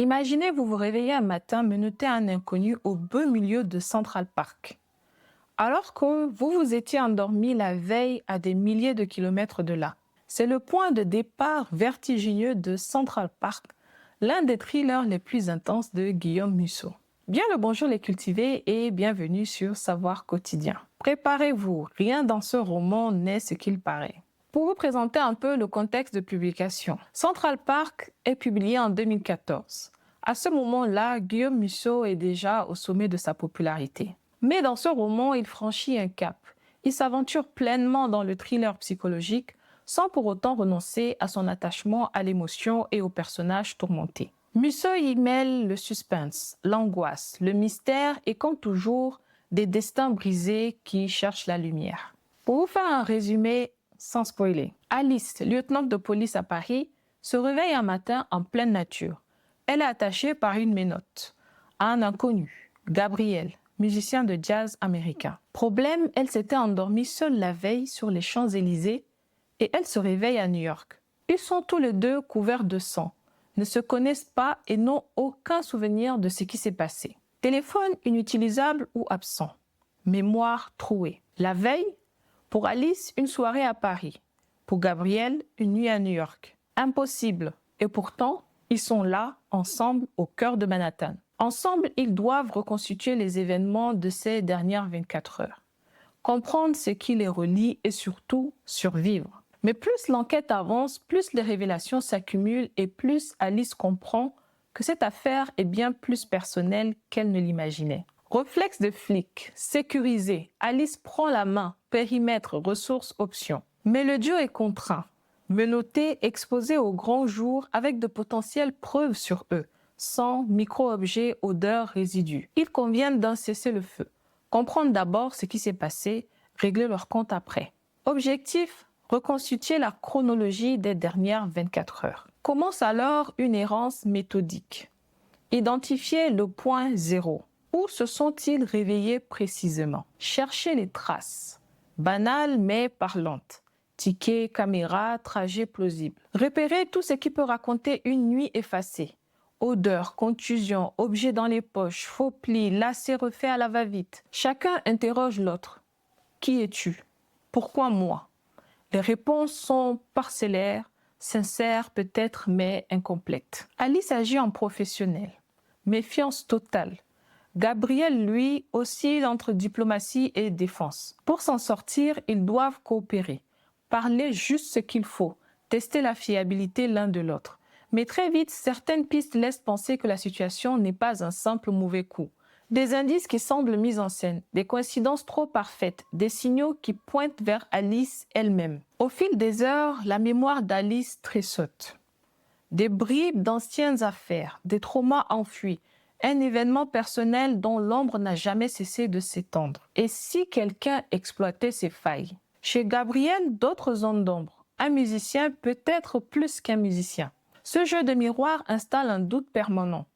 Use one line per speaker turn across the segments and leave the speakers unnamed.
Imaginez vous réveillez un matin menotté à un inconnu au beau milieu de Central Park. Alors que vous vous étiez endormi la veille à des milliers de kilomètres de là. C'est le point de départ vertigineux de Central Park, l'un des thrillers les plus intenses de Guillaume Musso. Bien le bonjour les cultivés et bienvenue sur Savoir Quotidien. Préparez-vous, rien dans ce roman n'est ce qu'il paraît. Pour vous présenter un peu le contexte de publication, Central Park est publié en 2014. À ce moment-là, Guillaume Musso est déjà au sommet de sa popularité. Mais dans ce roman, il franchit un cap. Il s'aventure pleinement dans le thriller psychologique sans pour autant renoncer à son attachement à l'émotion et aux personnages tourmentés. Musso y mêle le suspense, l'angoisse, le mystère et comme toujours, des destins brisés qui cherchent la lumière. Pour vous faire un résumé sans spoiler, Alice, lieutenant de police à Paris, se réveille un matin en pleine nature. Elle est attachée par une menotte à un inconnu, Gabriel, musicien de jazz américain. Problème, elle s'était endormie seule la veille sur les Champs-Élysées et elle se réveille à New York. Ils sont tous les deux couverts de sang, ne se connaissent pas et n'ont aucun souvenir de ce qui s'est passé. Téléphone inutilisable ou absent. Mémoire trouée. La veille, pour Alice, une soirée à Paris. Pour Gabriel, une nuit à New York. Impossible. Et pourtant, ils sont là, ensemble, au cœur de Manhattan. Ensemble, ils doivent reconstituer les événements de ces dernières 24 heures. Comprendre ce qui les relie et surtout survivre. Mais plus l'enquête avance, plus les révélations s'accumulent et plus Alice comprend que cette affaire est bien plus personnelle qu'elle ne l'imaginait. Réflexe de flic, sécurisé, Alice prend la main, périmètre, ressources, options. Mais le duo est contraint, menotté, exposé au grand jour avec de potentielles preuves sur eux, sang, micro-objets, odeurs, résidus. Il convient d'un cessez-le-feu, comprendre d'abord ce qui s'est passé, régler leur compte après. Objectif, reconstituer la chronologie des dernières 24 heures. Commence alors une errance méthodique. Identifier le point zéro. Où se sont-ils réveillés précisément? Chercher les traces. Banales mais parlantes. Tickets, caméras, trajet plausible. Repérer tout ce qui peut raconter une nuit effacée. Odeurs, contusions, objets dans les poches, faux plis, lacets refaits à la va-vite. Chacun interroge l'autre. Qui es-tu? Pourquoi moi? Les réponses sont parcellaires, sincères peut-être mais incomplètes. Alice agit en professionnelle. Méfiance totale. Gabriel, lui, oscille entre diplomatie et défense. Pour s'en sortir, ils doivent coopérer, parler juste ce qu'il faut, tester la fiabilité l'un de l'autre. Mais très vite, certaines pistes laissent penser que la situation n'est pas un simple mauvais coup. Des indices qui semblent mis en scène, des coïncidences trop parfaites, des signaux qui pointent vers Alice elle-même. Au fil des heures, la mémoire d'Alice tressaute. Des bribes d'anciennes affaires, des traumas enfuis, un événement personnel dont l'ombre n'a jamais cessé de s'étendre. Et si quelqu'un exploitait ces failles? Chez Gabriel, d'autres zones d'ombre. Un musicien peut être plus qu'un musicien. Ce jeu de miroir installe un doute permanent.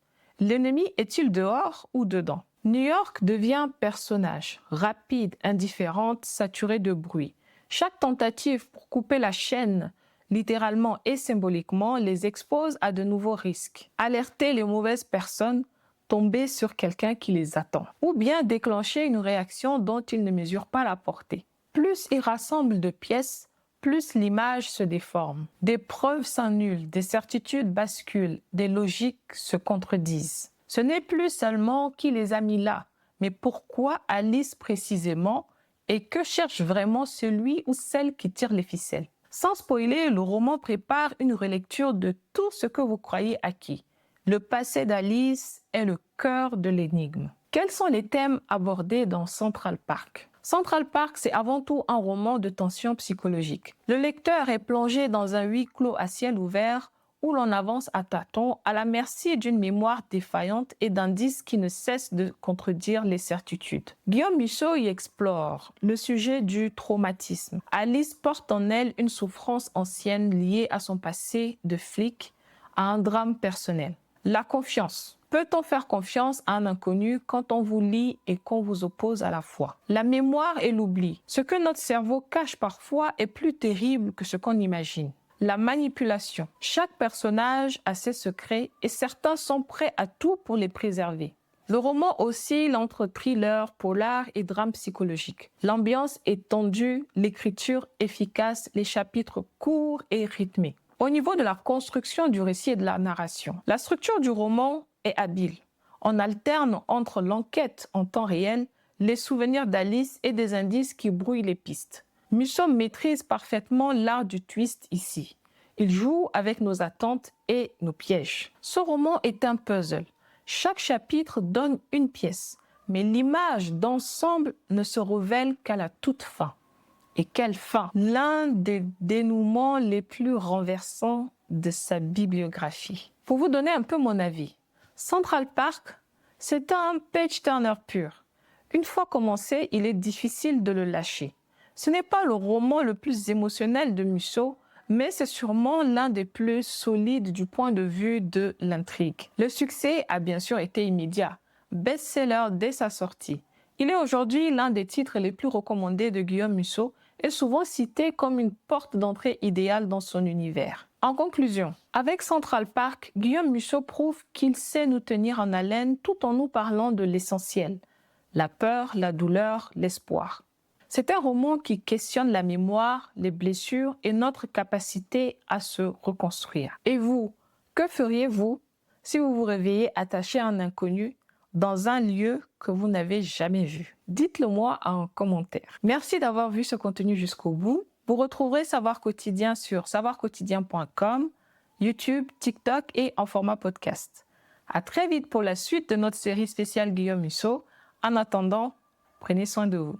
L'ennemi est-il dehors ou dedans? New York devient personnage, rapide, indifférente, saturée de bruit. Chaque tentative pour couper la chaîne, littéralement et symboliquement, les expose à de nouveaux risques. Alerter les mauvaises personnes, tomber sur quelqu'un qui les attend. Ou bien déclencher une réaction dont ils ne mesurent pas la portée. Plus ils rassemblent de pièces, plus l'image se déforme. Des preuves s'annulent, des certitudes basculent, des logiques se contredisent. Ce n'est plus seulement qui les a mis là, mais pourquoi Alice précisément et que cherche vraiment celui ou celle qui tire les ficelles. Sans spoiler, le roman prépare une relecture de tout ce que vous croyez acquis. Le passé d'Alice est le cœur de l'énigme. Quels sont les thèmes abordés dans Central Park? Central Park, c'est avant tout un roman de tension psychologique. Le lecteur est plongé dans un huis clos à ciel ouvert où l'on avance à tâtons à la merci d'une mémoire défaillante et d'indices qui ne cessent de contredire les certitudes. Guillaume Musso y explore le sujet du traumatisme. Alice porte en elle une souffrance ancienne liée à son passé de flic, à un drame personnel. La confiance. Peut-on faire confiance à un inconnu quand on vous lie et qu'on vous oppose à la fois? La mémoire et l'oubli. Ce que notre cerveau cache parfois est plus terrible que ce qu'on imagine. La manipulation. Chaque personnage a ses secrets et certains sont prêts à tout pour les préserver. Le roman oscille entre thriller, polar et drame psychologique. L'ambiance est tendue, l'écriture efficace, les chapitres courts et rythmés. Au niveau de la construction du récit et de la narration, la structure du roman est habile. On alterne entre l'enquête en temps réel, les souvenirs d'Alice et des indices qui brouillent les pistes. Musso maîtrise parfaitement l'art du twist ici. Il joue avec nos attentes et nos pièges. Ce roman est un puzzle. Chaque chapitre donne une pièce, mais l'image d'ensemble ne se révèle qu'à la toute fin. Et quelle fin! L'un des dénouements les plus renversants de sa bibliographie. Pour vous donner un peu mon avis, Central Park, c'est un page-turner pur. Une fois commencé, il est difficile de le lâcher. Ce n'est pas le roman le plus émotionnel de Musso, mais c'est sûrement l'un des plus solides du point de vue de l'intrigue. Le succès a bien sûr été immédiat, best-seller dès sa sortie. Il est aujourd'hui l'un des titres les plus recommandés de Guillaume Musso et souvent cité comme une porte d'entrée idéale dans son univers. En conclusion, avec Central Park, Guillaume Musso prouve qu'il sait nous tenir en haleine tout en nous parlant de l'essentiel, la peur, la douleur, l'espoir. C'est un roman qui questionne la mémoire, les blessures et notre capacité à se reconstruire. Et vous, que feriez-vous si vous vous réveillez attaché à un inconnu dans un lieu que vous n'avez jamais vu? Dites-le moi en commentaire. Merci d'avoir vu ce contenu jusqu'au bout. Vous retrouverez Savoir Quotidien sur savoirquotidien.com, YouTube, TikTok et en format podcast. À très vite pour la suite de notre série spéciale Guillaume Musso. En attendant, prenez soin de vous.